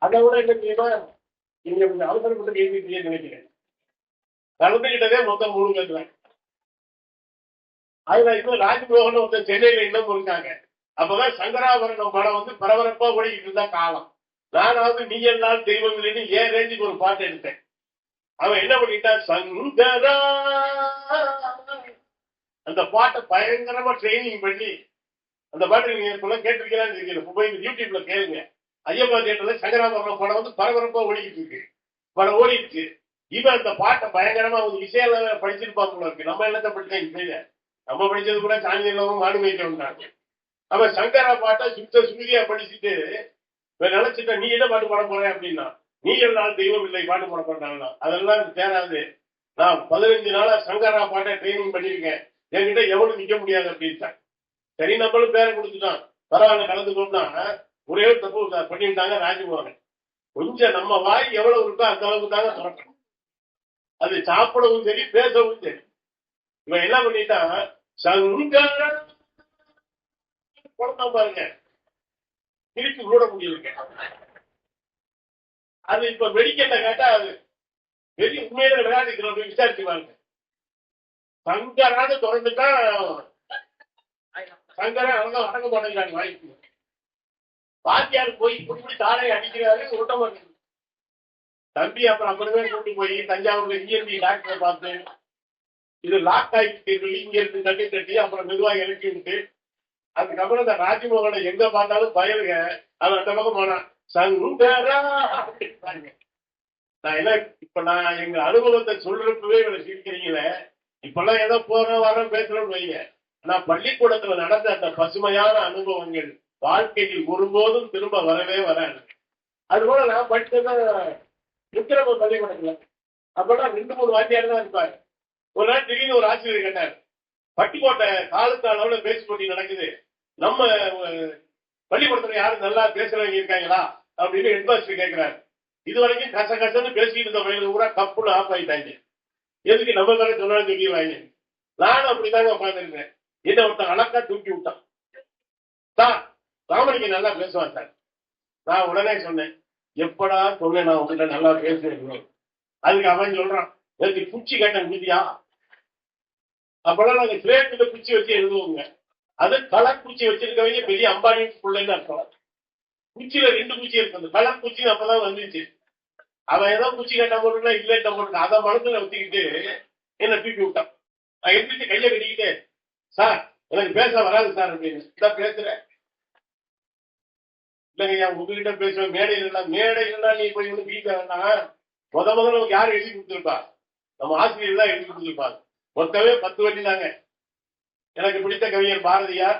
அதை விட என்ன தெரியுமா, நீங்க கொஞ்சம் அவசரப்பட்டு கேள்வி நினைக்கிறேன். கலந்துகிட்டதே மொத்தம் 3 பேர். அதுல இன்னும் ராஜ்மோகன் ஒருத்தர் சென்னையில இன்னும் இருக்காங்க. அப்பதான் சங்கராபரணம் படம் வந்து பரபரப்பா ஓடிக்கிட்டு இருந்தா காலம். நானாவது நீ எல்லாம் தெய்வம் இல்லைன்னு ஏன் ரேஞ்சுக்கு ஒரு பாட்டு எடுத்தேன். அவன் என்ன பண்ணிட்டான், சங்கரா அந்த பாட்டை பயங்கரமா ட்ரைனிங் பண்ணி, அந்த பாட்டு நீங்க சொல்ல கேட்டிருக்கீங்களான்னு தெரியல, மொபைல் யூடியூப்ல கேளுங்க. ஐயப்பா தியேட்டர்ல சங்கராபரணம் படம் வந்து பரபரப்பா ஓடிக்கிட்டு இருக்கு. படம் ஓடிடுச்சு. இவன் அந்த பாட்டை பயங்கரமா ஒரு இசையில படிச்சிருப்பாங்க போல இருக்கு. நம்ம என்னத்தை படிச்சா இசையில, நம்ம படிச்சது கூட சாந்தி இல்லாம மாடு மேய்ச்சாங்க. அவன் சங்கரா பாட்டை சுருதியா படிச்சுட்டு நினைச்சிட்ட, நீ என்ன பாட்டு பாட போற அப்படின்னா, நீ எல்லாம் தெய்வம் இல்லை பாட்டு பாட போறாங்க. அதெல்லாம் தேராது, நான் 15 நாளா சங்கரா பாட்டை ட்ரைனிங் பண்ணிருக்கேன், என்கிட்ட எவனும் நிக்க முடியாது அப்படின்ட்டான். சரி, நம்மளும் பேரை கொடுத்துட்டான். பரவாயில்ல கலந்துக்கோம்னா ஒரே ஒரு தப்பு பண்ணிட்டாங்க ராஜ்மோகன். கொஞ்சம் நம்ம வாய் எவ்வளவு இருக்கோ அந்த அளவுக்கு தாங்க திறக்கணும். அது சாப்பிடவும் சரி பேசவும் சரி. இவன் என்ன பண்ணிட்டான், சங்கர குழந்தை பாருங்க, திருப்பி கூட முடியல. அது இப்ப மெடிக்கல்ல கேட்டா அது பெரிய உண்மையில விளையாடுகிறோம், விசாரிச்சு பாருங்க. சங்கரான தொடர்ந்துதான் சங்கர அடங்க மாட்டேங்கிறாங்க வாய்ப்பு. வாத்தியார் போய் இப்படி தாரை அடிக்கிறாரு ஒட்ட தம்பி. அப்புறம் அப்புறமே கூட்டி போய் தஞ்சாவூர்ல இஎன்டி டாக்டரை பார்த்து இது லாக் ஆகிட்டு இங்க இருந்து தட்டி தட்டி அப்புறம் மெதுவாக இறக்கி விட்டு அதுக்கப்புறம் இந்த ராஜ்மோகனை எங்க பார்த்தாலும் பயலுங்க அவன் அந்த பக்கம் போனான். சங்கரா நான் என்ன இப்ப நான் எங்க அனுபவத்தை சொல்றப்பவே இவரை சிரிக்கிறீங்களே. இப்பெல்லாம் ஏதோ போறோம் வரோம் பேசுறோம்னு வைங்க. ஆனா பள்ளிக்கூடத்துல நடந்த அந்த பசுமையான அனுபவங்கள் வாழ்க்கையில் ஒருபோதும் திரும்ப வரவே வராது. அதுபோல நான் படித்தத விக்கிரம பள்ளிக்கூடத்துல அப்பெல்லாம் 2-3 வாத்தியார் தான் இருப்பாரு. ஒரு நாள் திடீர்னு ஒரு ஆசிரியர் கேட்டார், பட்டிக்கோட்டை காலத்து அளவுல பேச்சு போட்டி நடக்குது, நம்ம பள்ளிக்கூடத்துல யாரும் நல்லா பேசுறவங்க இருக்காங்களா அப்படின்னு ஹெட்மாஸ்டர் கேட்கிறாரு. இது வரைக்கும் கச கசன்னு பேசிட்டு இருந்த வயது கூட கப்புன்னு ஆஃப் ஆயிட்டாங்க. எதுக்கு நம்ம மேல சொன்னாலும் சொல்லிடுவாங்க. நானும் அப்படிதாங்க உட்காந்துருக்கேன். என்ன ஒருத்தன் அழகா தூக்கி விட்டான். சார் ராமலிங்க நல்லா பேசுவான் சார். நான் உடனே சொன்னேன், எப்படா சொன்னேன் நான் உங்ககிட்ட நல்லா பேசுறேன். அதுக்கு அவன் சொல்றான், எனக்கு குச்சி கேட்ட முடியா. அப்பெல்லாம் நாங்க ஸ்லேட்டுல குச்சி வச்சு எழுதுவோங்க. அது கலர் குச்சி வச்சிருக்கவங்க பெரிய அம்பானி பிள்ளைன்னு அர்த்தம். குச்சியில 2 குச்சி இருக்குது. கலர் குச்சி அப்பதான் வந்துச்சு. அவன் ஏதோ குச்சி கேட்ட போட்டுனா இல்லைட்ட போட்டு அதை மனசுல வச்சுக்கிட்டு என்ன தூக்கி விட்டான். நான் எழுந்திரிச்சு கையை கட்டிக்கிட்டு, சார் எனக்கு பேச வராது சார் அப்படின்னு. இதான் பேசுறேன் இல்லைங்க உங்ககிட்ட பேசுவேன். மேடையில நீ போய் வந்து வீட்டை வேண்டாம். முதல்ல நமக்கு யாரும் எழுதி கொடுத்துருப்பா, நம்ம ஆசிரியர் தான் எழுதி கொடுத்துருப்பாங்க. மொத்தமே 10 வட்டி தாங்க. எனக்கு பிடித்த கவிஞர் பாரதியார்.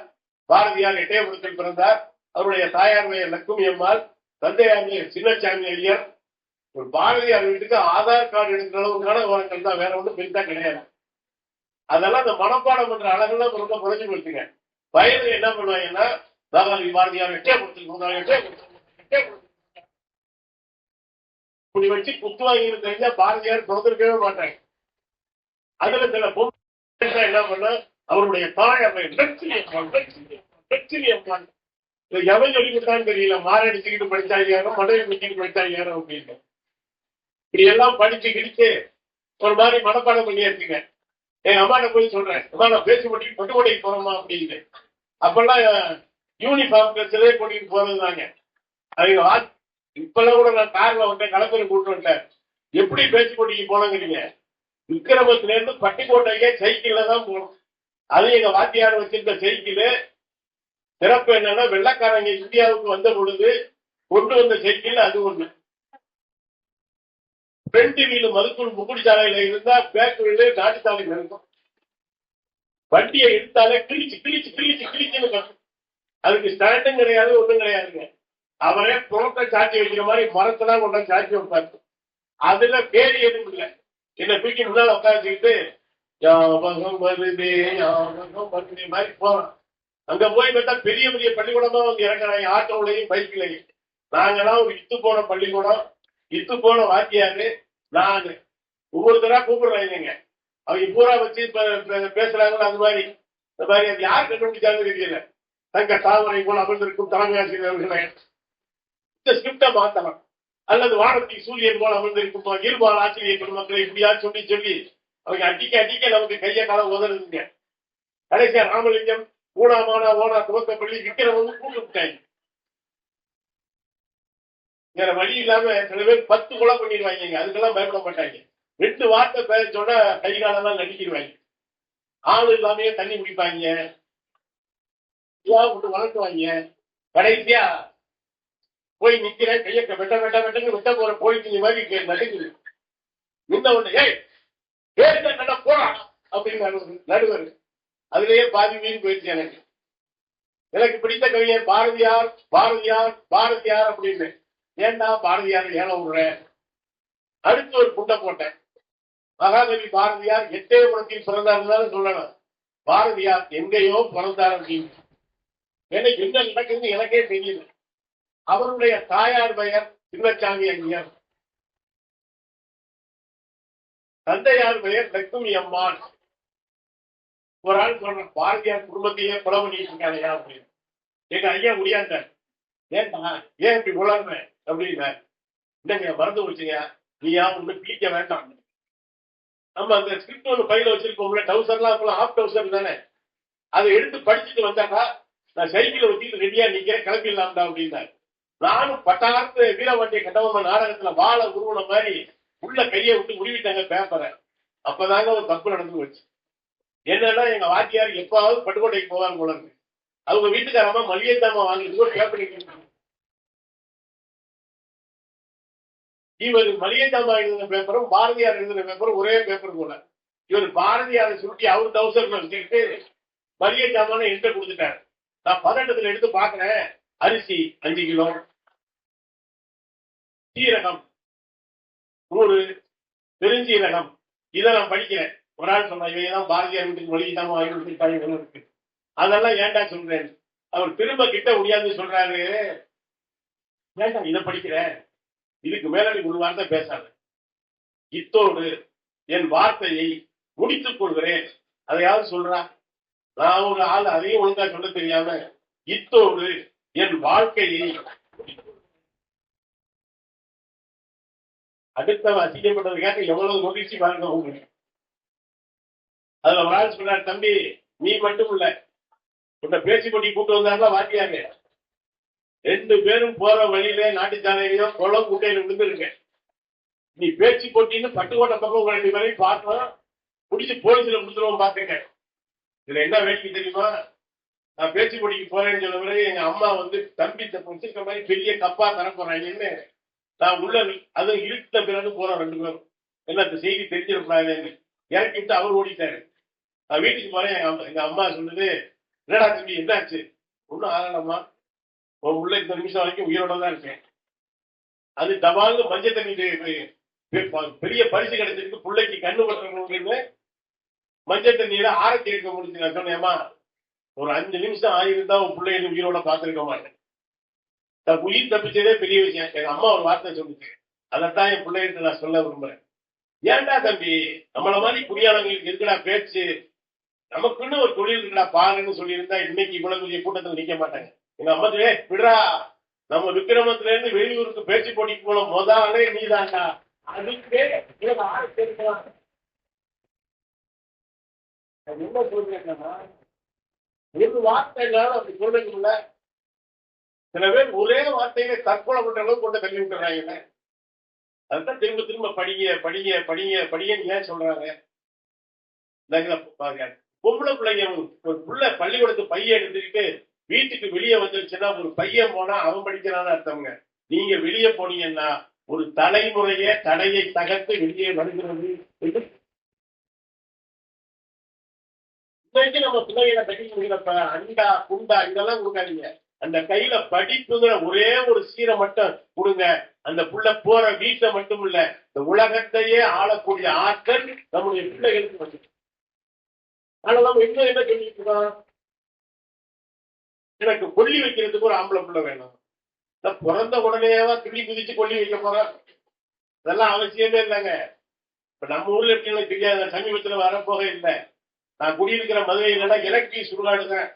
பாரதியார் எட்டயபுரத்தில் பிறந்தார். அவருடைய தாயார் பெயர் லட்சுமி அம்மாள், தந்தையார் பெயர் சின்னசாமி ஐயர். ஒரு பாரதியார் வீட்டுக்கு ஆதார் கார்டு எடுக்கிற அளவுக்கான விவரங்கள் தான், வேற ஒன்றும் பெருசா கிடையாது. அதெல்லாம் அந்த மனப்பாடம் பண்ற அழகெல்லாம் ரொம்ப குறைஞ்சு போச்சுங்க. வயது என்ன பண்ணுவாங்கன்னா, பாரதியார் எட்டயபுரத்தில் இப்படி வச்சு குத்துவாங்க தெரிஞ்சா பாரதியார் பிறந்திருக்கவே மாட்டாங்க. அதுல சில பொண்ணு என்ன பண்ண, அவருடைய தாயார் லட்சுமி அம்மாள் எவன் சொல்லி கொடுத்தான்னு தெரியல. மாரடிச்சுக்கிட்டு படிச்சாங்க, மனைவி குத்திட்டு படிச்சாங்க அப்படின்னு. இப்படி எல்லாம் படிச்சு கிடிச்சு ஒரு மாதிரி மனப்பாடம் பண்ணி இருக்குங்க. எங்க அம்மாட்ட போய் சொல்றேன், அம்மா நான் பேசி போட்டிக்கு பட்டுக்கோட்டைக்கு போறோமா அப்படின்னு. அப்பெல்லாம் யூனிஃபார்ம் ட்ரெஸ்ஸே போட்டிட்டு போறது தாங்க. அவங்க இப்பெல்லாம் கூட நான் கார்ல வந்தேன், கலப்பரை கூட்டு வந்தேன். எப்படி பேச்சு போட்டிக்கு போனோங்கிறீங்க? விக்கிரமத்துல இருந்து பட்டுக்கோட்டைக்கே சைக்கிள்ல தான் போகணும். அது எங்க வாத்தியார் வச்சிருந்த சைக்கிள். சிறப்பு என்னன்னா, வெள்ளக்காரங்க இந்தியாவுக்கு வந்த பொழுது கொண்டு வந்த சைக்கிள் அது ஒண்ணு. ஃப்ரண்ட் வீல் மதுக்கூர் முக்குடி சாலையில இருந்தா பேக் வீல் நாட்டு சாலையில இருக்கும். வண்டியை எடுத்தாலே கிழிச்சு கிழிச்சு கிழிச்சு கிழிச்சுன்னு கட்டும். அதுக்கு ஸ்டாண்டும் கிடையாது, ஒண்ணும் கிடையாதுங்க. அவரே புறத்தை சாட்சி வைக்கிற மாதிரி மரத்தெல்லாம் கொண்டா சாட்சி வைப்பாரு. அதுல பேரு எதுவும் இல்லை. என்ன தூக்கி முன்னால உட்காந்துக்கிட்டு மாதிரி போறோம். அங்க போய் பார்த்தா பெரிய பெரிய பள்ளிக்கூடமா வந்து இறக்குறாங்க, ஆட்டோலையும் பைக்கிலையும். நாங்கெல்லாம் ஒரு இத்து போன பள்ளிக்கூடம், இத்து போன வாத்தியாரு. நான் ஒவ்வொருத்தரா கூப்பிடுறாங்க. அவங்க பூரா வச்சு பேசுறாங்கன்னு அந்த மாதிரி. இந்த மாதிரி அது யார் கண்டுபிடிச்சாலும் தெரியல. தங்க தாமரை போல அமர்ந்திருக்கும் தலைமை ஆசிரியர்களே, இந்த ஸ்கிரிப்டை மாத்தலாம். அல்லது வானத்தில் சூரியன் போல அமர்ந்திருக்கும் இருபால் ஆசிரியர் பெருமக்களை இப்படியா சொல்லி சொல்லி அவங்க அடிக்க அடிக்க நமக்கு கைய காலம் உதறுதுங்க. கடைசியா ராமலிங்கம் ஊனாமானா ஓனா துவக்க பள்ளி விக்கிரம் வந்து கூப்பிட்டாங்க. வேற வழி இல்லாம சில பேர் 10 கொலை பண்ணிடுவாங்க. அதுக்கெல்லாம் பயப்பட மாட்டாங்க. 2 வார்த்தை பேர சொன்னா கை காலெல்லாம் நடிக்கிடுவாங்க. ஆளு இல்லாமையே தண்ணி குடிப்பாங்க, விட்டு வளர்த்துவாங்க. கடைசியா போய் நிக்கிறேன், கைய வெட்ட வெட்ட வெட்டன்னு வெட்ட போற போயிட்டு மாதிரி நடுக்குது. நின்ன உடனே ஏய் போறா அப்படின்னு நடுவர். அதுலயே பாதி மீறி போயிடுச்சு. எனக்கு பிடித்த கவிஞர் பாரதியார் பாரதியார் பாரதியார் அப்படின்னு. ஏண்டா பாரதியார் ஏழ விடுற? அடுத்து ஒரு புண்டை போட்டேன். மகாகவி பாரதியார் எட்டயபுரத்தில் பிறந்தார் சொல்லணும். பாரதியார் எங்கேயோ பிறந்தார் அப்படின்னு. ஏன்னா என்ன நடக்குதுன்னு எனக்கே தெரியல. அவருடைய தாயார் பெயர் சின்னசாமி ஐயர், தந்தையார் பெயர் லட்சுமி அம்மாள். ஒரு ஆள் சொல்ற பாரதியார் குடும்பத்தையே கொலை பண்ணிட்டு இருக்காங்க அப்படின்னு. எங்க ஐயா முடியாத ஏன்டா ஏன் இப்படி உளர்ற அப்படின்னா, இல்லைங்க மறந்து வச்சுங்க, நீயா ஒண்ணு பீக்க வேண்டாம். நம்ம அந்த ஸ்கிரிப்ட் ஒன்று பையில வச்சிருக்கோம்ல, டவுசர்லாம் ஆஃப் டவுசர் தானே, அதை எடுத்து படிச்சுட்டு வந்தாக்கா நான் சைக்கிளை வச்சுட்டு ரெடியா நிக்கிறேன், கிளம்பிடலாம்டா அப்படின்னாரு. நானும் பட்டாளத்து வீரபாண்டிய கட்டபொம்ம நாடகத்துல வாழ உருவன மாதிரி உள்ள கையை விட்டு உருவிட்டாங்க பேப்பரை. அப்பதாங்க ஒரு தப்பு நடந்து வச்சு. என்னன்னா எங்க வாத்தியார் எப்பாவது பட்டுக்கோட்டைக்கு போவாங்க போல இருக்கு. அவங்க வீட்டுக்காரமா மளிகை சாமான் வாங்கிட்டு ஒரு பேப்பர், இவர் மளிகை சாமான் எழுதின பேப்பரும் பாரதியார் எழுதின பேப்பரும் ஒரே பேப்பர் போல. இவர் பாரதியாரை சுருட்டி அவர் டவுசர்ல வச்சுக்கிட்டு மளிகை சாமான என்கிட்ட கொடுத்துட்டாரு. நான் பதட்டத்துல எடுத்து பாக்குறேன், அரிசி 5 கிலோ, சீரகம் 100, பெருஞ்சீரகம், இதை நான் படிக்கிறேன். ஒரு ஆள் சொன்னா இவன் பாரதியார் வீட்டுக்கு மளிகை சாமான் வாங்கி கொடுத்துருக்காங்க இருக்கு, அதெல்லாம் ஏன்டா சொல்றேன். அவர் திரும்ப கிட்ட முடியாது சொல்றாரு, ஏன்டா இதை படிக்கிறேன், இதுக்கு மேல நீ ஒரு வார்த்தை பேசாத, இத்தோடு என் வார்த்தையை முடித்துக் கொள்கிறேன். அதையாவது சொல்றா. நான் ஒரு ஆள் அதையும் ஒழுங்கா சொல்ல தெரியாம இத்தோடு என் வாழ்க்கையை அடுத்தவன் அசிங்கப்பட்டதுக்காக எவ்வளவு மகிழ்ச்சி பாருங்க உங்களுக்கு. அதுல ஒரு ஆள் சொல்றாரு, தம்பி நீ மட்டும் இல்ல, உன்னை பேச்சு போட்டி கூட்டு வந்தாருல வாத்தியாங்க, 2 பேரும் போற வழியில நாட்டுச்சாலையிலயோ குளம் குட்டையில விழுந்துருங்க. நீ பேச்சு போட்டின்னு பட்டுக்கோட்டை பக்கம் உங்க 2 பேரையும் பார்த்தோம், முடிச்சு போலீஸ்ல கொடுத்துருவோம் பாத்துக்க. இதுல என்ன வேடிக்கை தெரியுமா, நான் பேச்சு போட்டிக்கு போறேன்னு சொன்ன பிறகு எங்க அம்மா வந்து தம்பி வச்சிருக்க மாதிரி பெரிய கப்பா தர போறாங்கன்னு நான் உள்ள, அதுவும் இருட்ட பிறகு போறோம் 2 பேரும், என்ன அந்த செய்தி தெரிஞ்சிடக்கூடாதுன்னு இறக்கி விட்டு அவர் ஓடிட்டாரு. நான் வீட்டுக்கு போறேன், எங்க அம்மா சொல்லுது, என்னடா தம்பி என்னாச்சு, ஒன்னும் ஆகலம்மா, உள்ள இந்த நிமிஷம் வரைக்கும் உயிரோட தான் இருக்கேன். அது டபால்னு மஞ்சள் தண்ணி பெரிய பரிசு கிடைச்சிருக்கு, பிள்ளைக்கு கண்ணு பட்டுறவங்களுக்கு மஞ்சள் தண்ணியில ஆரத்தி எடுக்க முடிஞ்சு. நான் சொன்னேம்மா, ஒரு 5 நிமிஷம் ஆயிருந்தா உன் பிள்ளைங்க உயிரோட பார்த்துருக்க மாட்டேன். உயிர் தப்பிச்சதே பெரிய விஷயம். எங்க அம்மா ஒரு வார்த்தை சொல்லுச்சு, அதைத்தான் என் பிள்ளைகிட்ட நான் சொல்ல விரும்புறேன். ஏன்டா தம்பி, நம்மள மாதிரி புரியாதவங்களுக்கு இருக்குடா பேச்சு, நமக்குன்னு ஒரு தொழில் இருக்குடா பாருன்னு சொல்லியிருந்தா இன்னைக்கு இவ்வளவு பெரிய கூட்டத்தில் நிக்க மாட்டாங்க. எங்க அம்மா விடுறா, நம்ம விக்கிரமத்துல இருந்து வெளியூருக்கு பேச்சு போட்டிக்கு போன முதலே நீதாண்டா, அதுக்கே என்ன சொல்றேன்னா, ஒரு வார்த்தைனால அப்படி சொல்றதுக்குள்ள சில பேர் ஒரே வார்த்தையில தற்கொலை பண்ற அளவுக்கு கொண்டு தள்ளி விட்டுறாங்க. அதுதான் திரும்ப திரும்ப படிங்க படிங்க படிங்க படிங்கன்னு ஏன் சொல்றாங்க. பொம்பளை பிள்ளைங்க ஒரு புள்ள பள்ளிக்கூடத்து பையன் எடுத்துக்கிட்டு வீட்டுக்கு வெளியே வந்துருச்சுன்னா, ஒரு பையன் போனா அவன் படிக்கிறான்னு அர்த்தம்ங்க. நீங்க வெளியே போனீங்கன்னா ஒரு தலைமுறைய தடையை தகர்த்து வெளியே வருகிறது. இன்னைக்கு நம்ம பிள்ளைகளை படிக்கிறப்ப அண்டா குண்டா இதெல்லாம் கொடுக்காதீங்க. அந்த கையில படிப்புங்கிற ஒரே ஒரு சீரை மட்டும் கொடுங்க. அந்த புள்ள போற வீட்டை மட்டும் இல்ல, இந்த உலகத்தையே ஆளக்கூடிய ஆற்றல் நம்முடைய பிள்ளைகளுக்கு வந்து. ஆனா நம்ம இன்னும் என்ன சொல்லிட்டு இருக்கோம், எனக்கு கொல்லி வைக்கிறதுக்கு ஒரு ஆம்பளை பிள்ளை வேணும். பிறந்த உடனேவா துணி குதிச்சு கொல்லி வைக்க போறோம், இதெல்லாம் அவசியமே இல்லைங்க. இப்ப நம்ம ஊர்ல எப்படி தெரியாத சமீபத்துல வரப்போக இல்லை. நான் குடியிருக்கிற மதுரையில எலக்ட்ரிக் சுடுகாடுதான்,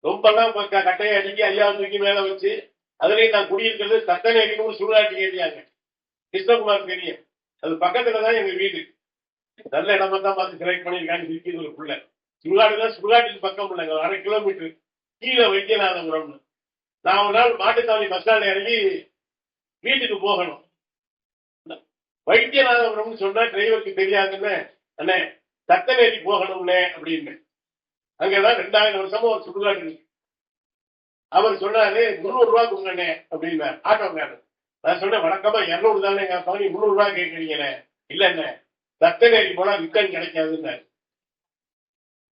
ரொம்ப எல்லாம் கட்டையை அடிக்கி ஐயா தூக்கி மேல வச்சு, அதுலயும் நான் குடியிருக்கிறது தத்தனை அடிக்கணும் சுடுகாட்டு ஏரியாங்க, கிருஷ்ணகுமார் தெரியும், அது பக்கத்துலதான் எங்க வீடு. நல்ல இடமா தான் பார்த்து செலக்ட் பண்ணிருக்காங்க. இருக்கிறது ஒரு புள்ள சுடுகாடுதான், சுடுகாட்டுக்கு பக்கம் இல்லைங்க, 1/2 கிலோமீட்டர் கீழே வைத்தியநாதபுரம்னு. நான் ஒரு நாள் மாட்டுத்தாவணி பஸ் ஸ்டாண்ட்ல இறங்கி வீட்டுக்கு போகணும். வைத்தியநாதபுரம்னு சொன்னா டிரைவருக்கு தெரியாதுன்னு, அண்ணே தத்தனேரி போகணும்னே அப்படின்னு. அங்கதான் 2000 வருஷமா ஒரு சுடுகாடு இருக்கு. அவர் சொன்னாரு 300 ரூபாய் கொடுங்கண்ணே அப்படின்னு ஆட்டோக்காரர். நான் சொன்னேன், வழக்கமா 200 தானே கேட்பாங்க, 300 ரூபாய் கேட்கறீங்கண்ணே. இல்ல தத்தனேரி போனா ரிட்டர்ன் கிடைக்காதுன்னு.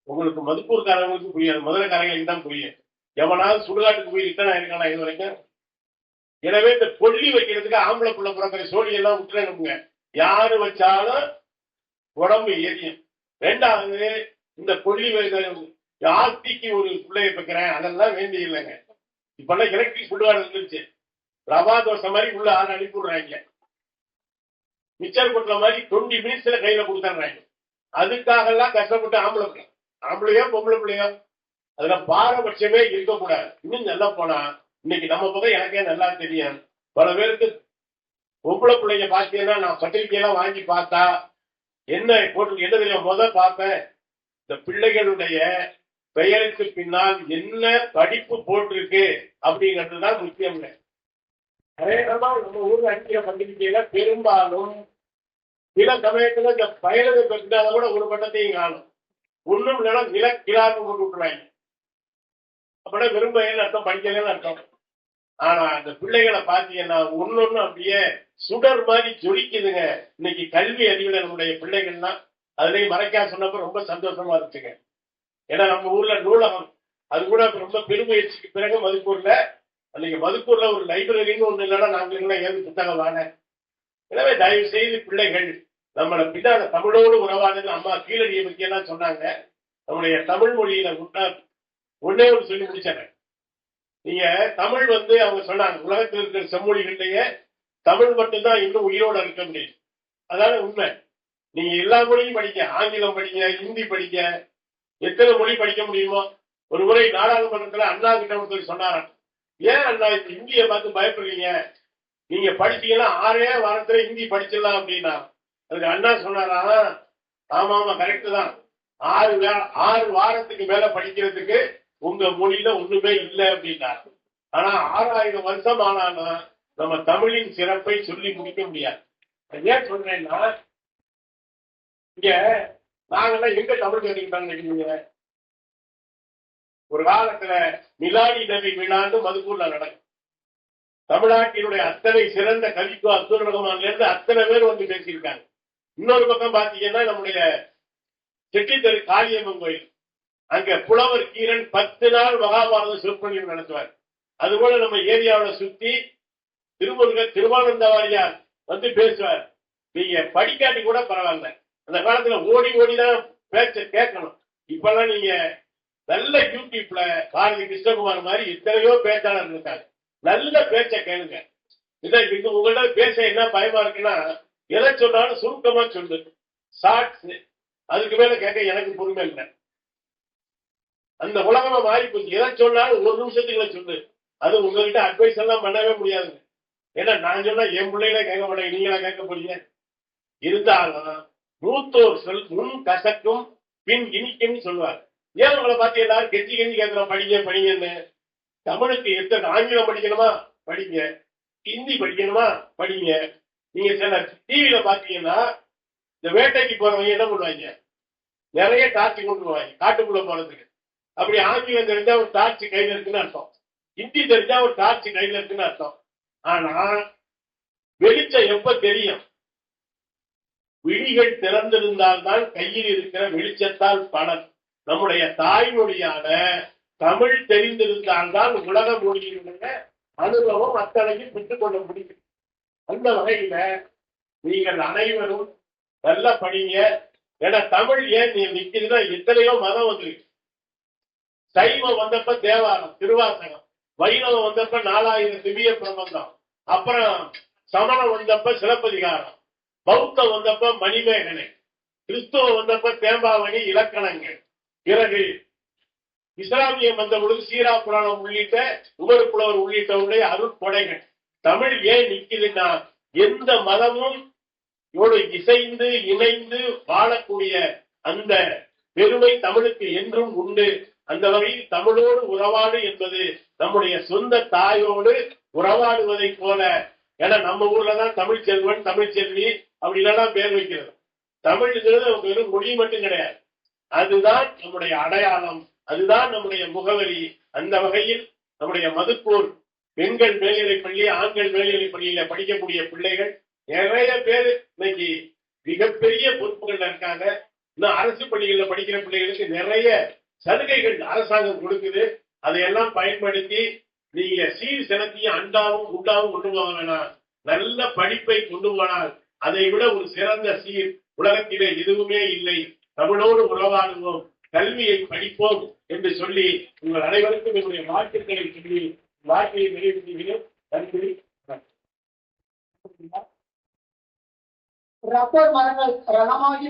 உங்களுக்கு மதுப்பூர்காரங்களுக்கு புரியாது, மதுரைக்காரங்களுக்கு தான் புரியும். எவனாவது சுடுகாட்டுக்கு போய் ரிட்டர்ன் ஆயிருக்கானா இது வரைக்கும்? எனவே இந்த கொல்லி வைக்கிறதுக்கு ஆம்பளை புள்ள பிறக்கிற சோழி எல்லாம் விட்டுறணுங்க. யாரு வச்சாலும் உடம்பு எரியும். 2வது இந்த கொல்லி ஆஸ்திக்கு ஒரு பிள்ளைய பெக்கிறேன் அதெல்லாம் வேண்டி இல்லைங்க. இப்பெல்லாம் எலக்ட்ரிக் சுடுகாடு இருந்துச்சு. ரவா தோசை மாதிரி உள்ள ஆள் அனுப்பி விடுறாங்க. மிச்சர் கொட்டுற மாதிரி 20 மினிட்ஸ்ல கையில கொடுத்துறாங்க. அதுக்காக எல்லாம் கஷ்டப்பட்டு ஆம்பளையோ பொம்பளை பிள்ளையோ அதுல பாரபட்சமே இருக்கக்கூடாது. இன்னும் நல்லா போனா இன்னைக்கு நம்ம பக்கம் எனக்கே நல்லா தெரியும். பல பேருக்கு பொம்பளை பிள்ளைங்க பார்த்தீங்கன்னா நான் பத்திரிகையெல்லாம் வாங்கி பார்த்தா என்ன போட்டு என்ன தெரியும் முதல் பார்ப்பேன், இந்த பிள்ளைகளுடைய பெயருக்கு பின்னால் என்ன படிப்பு போட்டிருக்கு அப்படிங்கிறதுதான் முக்கியம். அதேதான் நம்ம ஊர்ல அடிக்கிற பத்திரிகையில பெரும்பாலும் சில சமயத்துல இந்த பயணத்தை பெற்றாத கூட ஒரு பட்டத்தையும் காணும். ஒண்ணும் இல்லைன்னா நிலக்கிழான்னு போட்டு விட்டுறாங்க. அப்படின்னா வெறும்பயன்னு அர்த்தம், படிக்கலன்னு அர்த்தம். ஆனா அந்த பிள்ளைகளை பார்த்தீங்கன்னா ஒன்னொன்னு அப்படியே சுடர் மாதிரி ஜொலிக்குதுங்க. இன்னைக்கு கல்வி அறிவுல நம்முடைய பிள்ளைகள்லாம் அதுலயும் மறைக்கா சொன்னப்ப ரொம்ப சந்தோஷமா இருந்துச்சுங்க. ஏன்னா நம்ம ஊர்ல நூலகம் அது கூட ரொம்ப பெருமுயற்சிக்கு பிறகு மதுக்கூர்ல அன்னைக்கு மதுக்கூர்ல ஒரு லைப்ரரின்னு ஒண்ணு இல்லைன்னா நாங்க ஏது புத்தகம் வாங்க. எனவே தயவு செய்து பிள்ளைகள் நம்மளை பின்னால தமிழோடு உறவானது அம்மா கீழடியை பத்தி எல்லாம் சொன்னாங்க. நம்முடைய தமிழ் மொழியில ஒன்னே ஒரு சொல்லி முடிச்சாங்க. நீங்க தமிழ் அவங்க சொன்னாங்க உலகத்தில் இருக்கிற செம்மொழிகள்லயே தமிழ் மட்டும்தான் இன்னும் உயிரோட இருக்க முடியும். அதான உண்மை. நீங்க எல்லா மொழியும் படிக்க, ஆங்கிலம் படிக்க, ஹிந்தி படிக்க, எத்தனை மொழி படிக்க முடியுமோ. ஒரு முறை நாடாளுமன்றத்துல அண்ணா கிட்ட ஒருத்தர் சொன்னாராம், ஏன் அண்ணா ஹிந்தியை பார்த்து பயப்படுறீங்க, நீங்க படிச்சீங்கன்னா 6 வாரத்துல ஹிந்தி படிச்சிடலாம் அப்படின்னா. அதுக்கு அண்ணா சொன்னாரா, ஆமா ஆமா கரெக்ட் தான், 6 வாரத்துக்கு மேல படிக்கிறதுக்கு உங்க மொழியில ஒண்ணுமே இல்லை அப்படின்னாரு. ஆனா 6000 வருஷம் ஆனாலும் நம்ம தமிழின் சிறப்பை சொல்லி முடிக்க முடியாது. ஏன் சொல்றேன்னா இங்க நாங்கெல்லாம் எங்க தமிழ் கற்றுக்கிட்டாங்க நினைக்கிறீங்க? ஒரு காலத்துல மிலாடி நபி விழான்னு மதுக்கூர்ல நடக்கும். தமிழ்நாட்டினுடைய அத்தனை சிறந்த கவிக்கு அப்துல் ரஹ்மான்ல இருந்து அத்தனை பேர் பேசியிருக்காங்க. இன்னொரு பக்கம் பாத்தீங்கன்னா நம்முடைய செட்டித்தெரு காளியம்மன் கோயில், அங்க புலவர் கீரன் 10 நாள் மகாபாரத சொற்பொழிவு நடத்துவார். அதுபோல நம்ம ஏரியாவோட சுத்தி திருமுருகர் திருவானந்தவாரியார் பேசுவார். நீங்க படிக்காட்டி கூட பரவாயில்ல, அந்த காலத்துல ஓடி ஓடிதான் பேச்ச கேட்கணும். இப்பெல்லாம் நீங்க நல்ல யூடியூப்ல பாரதி கிருஷ்ணகுமார் மாதிரி எத்தனையோ பேச்சாளர் இருக்காங்க, நல்ல பேச்ச கேளுங்க. இதை உங்கள்ட்ட பேச என்ன பயமா இருக்குன்னா, எதை சொன்னாலும் சுருக்கமா சொல்லு, ஷார்ட்ஸ், அதுக்கு மேல கேட்க எனக்கு பொறுமை இல்லை. அந்த உலகமா மாறி போச்சு. எதை சொன்னாலும் 1 நிமிஷத்துக்குள்ள சொல்லு. அது உங்ககிட்ட அட்வைஸ் எல்லாம் பண்ணவே முடியாதுங்க. ஏன்னா நான் சொன்னா என் பிள்ளைகளே கேட்க மாட்டேங்க, நீங்களா கேட்க போறீங்க. இருந்தாலும் மூத்தோர் சொல் முன் கசக்கும் பின் இனிக்கும்னு சொல்லுவாங்க. ஏன் உங்களை பார்த்து எல்லாரும் கெஞ்சி கேட்கிறோம் படிங்க படிங்கன்னு? தமிழுக்கு எத்தனை ஆங்கிலம் படிக்கணுமா படிங்க, ஹிந்தி படிக்கணுமா படிங்க. நீங்க சில டிவியில பாத்தீங்கன்னா இந்த வேட்டைக்கு போறவங்க என்ன பண்ணுவாங்க, நிறைய டார்ச் கொண்டு போவாங்க காட்டுக்குள்ள போறதுக்கு. அப்படி ஆங்கிலம் தெரிஞ்சா ஒரு டார்ச் கையில இருக்குன்னு அர்த்தம், ஹிந்தி தெரிஞ்சா ஒரு டார்ச் கையில இருக்குன்னு அர்த்தம். ஆனா வெளிச்சம் எப்ப தெரியும்? விழிகள் திறந்திருந்தால்தான் கையில் இருக்கிற வெளிச்சத்தால் பலன். நம்முடைய தாய்மொழியான தமிழ் தெரிந்திருந்தால்தான் உலக மொழியினுடைய அனுபவம் அத்தனையும் பெற்றுக் கொள்ள முடியும். அந்த வகையில நீங்கள் அனைவரும் நல்ல படிங்க. ஏன்னா தமிழ் ஏன் நிற்கிறதுனா எத்தனையோ மதம் வந்துருக்கு. சைவம் வந்தப்ப தேவாரம் திருவாசகம், வைணவம் வந்தப்ப 4000 திவ்ய பிரபந்தம், அப்புறம் சமணம் வந்தப்ப சிலப்பதிகாரம், பௌத்தம் வந்தப்ப மணிமேகலை, கிறிஸ்துவம் வந்தப்ப தேம்பாவணி இலக்கணங்கள், பிறகு இஸ்லாமியம் வந்த பொழுது சீரா புராணம் உள்ளிட்ட உமர் உள்ளிட்டவருடைய அருட்கொடைகள். தமிழ் ஏன் நிற்குதுன்னா எந்த மதமும் இசைந்து இணைந்து வாழக்கூடிய அந்த பெருமை தமிழுக்கு என்றும் உண்டு. அந்த வகையில் தமிழோடு உறவாடு என்பது நம்முடைய சொந்த தாயோடு உறவாடுவதை போல. ஏன்னா நம்ம ஊர்லதான் தமிழ் செல்வன் தமிழ் செல்வி அப்படிலாம் பேர் வைக்கிறது. தமிழ்ங்கிறது வெறும் மொழி மட்டும் கிடையாது, அதுதான் நம்முடைய அடையாளம், அதுதான் நம்முடைய முகவரி. அந்த வகையில் நம்முடைய மதுக்கூர் பெண்கள் மேல்நிலைப் பள்ளி, ஆண்கள் மேல்நிலைப் பள்ளியில படிக்கக்கூடிய பிள்ளைகள் நிறைய பேர் இன்னைக்கு மிகப்பெரிய பொறுப்புகள்ல இருக்காங்க. இன்னும் அரசு பள்ளிகள்ல படிக்கிற பிள்ளைகளுக்கு நிறைய சலுகைகள் அரசாங்கம் கொடுக்குது. அதையெல்லாம் பயன்படுத்தி நீங்க சீர் சிறத்தையும் அண்டாவும் உண்டாவும் கொண்டு போக வேணாம், நல்ல படிப்பை கொண்டு போனால் அதை விட ஒரு சிறந்த சீர் உலகத்திலே எதுவுமே இல்லை. தமிழோடு உறவாடுவோம், கல்வியை படிப்போம் என்று சொல்லி உங்கள் அனைவருக்கும் என்னுடைய வாழ்த்துக்களை சொல்லி வாழ்க்கையை நிறைவு செய்கிறேன். நன்றி. ரப்பர் மரங்கள் ரணமாகி